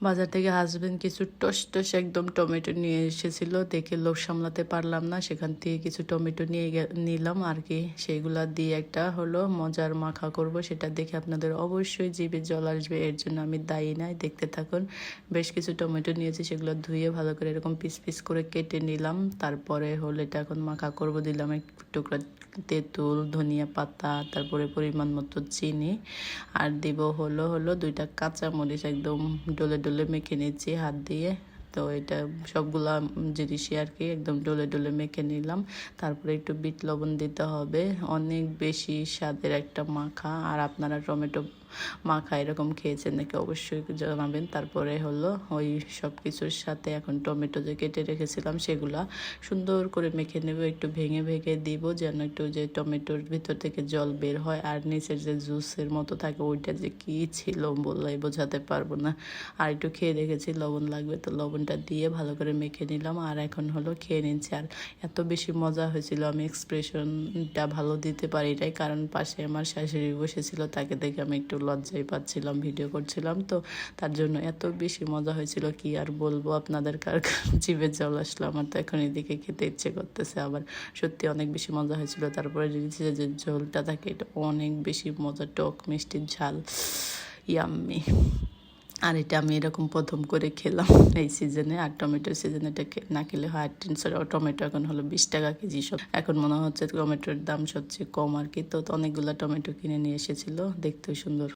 বাজার থেকে হাজবেন্ড কিছু টস টস একদম টমেটো নিয়ে এসেছিল, দেখে লোভ সামলাতে পারলাম না, সেখান থেকে কিছু টমেটো নিলাম আর কি। সেইগুলা দিয়ে একটা হলো মজার মাখা করব, সেটা দেখে আপনাদের অবশ্যই জিভে জল আসবে, এর জন্য আমি দায়ী নাই। দেখতে থাকুন। বেশ কিছু টমেটো নিয়েছি, সেগুলো ধুয়ে ভালো করে এরকম পিস পিস করে কেটে নিলাম। তারপরে হলো এটা এখন মাখা করব। দিলাম এক টুকরা তেঁতুল, ধনিয়া পাতা, তারপরে পরিমাণ মতো চিনি, আর দিব হলো হলো 2টা কাঁচামরিচ একদম ডলে ডলে মেখে নিচ্ছি হাত দিয়ে। তো এটা সবগুলা জিনিসই আর কি একদম ডলে ডলে মেখে নিলাম। তারপরে একটু বিট লবণ দিতে হবে। অনেক বেশি স্বাদের একটা মাখা। আর আপনারা টমেটো মাখা এরকম খেয়েছেন নাকি অবশ্যই জানাবেন। তারপরে হলো ওই সব কিছুর সাথে এখন টমেটো যে কেটে রেখেছিলাম সেগুলা সুন্দর করে মেখে নেব, একটু ভেঙে ভেঙে দিব যেন একটু যে টমেটোর ভিতর থেকে জল বের হয়, আর নিচের যে জুসের মতো থাকে ওইটা যে কি ছিল বললে বোঝাতে পারবো না। আর একটু খেয়ে দেখেছি লবণ লাগবে, তো লবণটা দিয়ে ভালো করে মেখে নিলাম। আর এখন হলো খেয়ে নিচ্ছি। আর এত বেশি মজা হয়েছিল, আমি এক্সপ্রেশনটা ভালো দিতে পারি নাই, কারণ পাশে আমার শাশুড়ি বসেছিল, তাকে দেখে আমি একটু লজ্জাই পাচ্ছিলাম, ভিডিও করছিলাম তো, তার জন্য এত বেশি মজা হয়েছিল কি আর বলবো আপনাদের, কার জিভে জল আসলো আমার, তো এখন এদিকে খেতে ইচ্ছে করতেছে আবার। সত্যি অনেক বেশি মজা হয়েছিল। তারপরে যে ঝোলটা থাকে এটা অনেক বেশি মজা, টক মিষ্টির ঝাল, ইয়াম্মি। আর এটা আমি এরকম প্রথম করে খেলাম এই সিজনে। আর টমেটোর সিজনে এটা না খেলে হয়। 300 টমেটো এখন হলো 20 টাকা কেজি সব। এখন মনে হচ্ছে টমেটোর দাম সবচেয়ে কম আর কি। তো অনেকগুলো টমেটো কিনে নিয়ে এসেছিল, দেখতেও সুন্দর।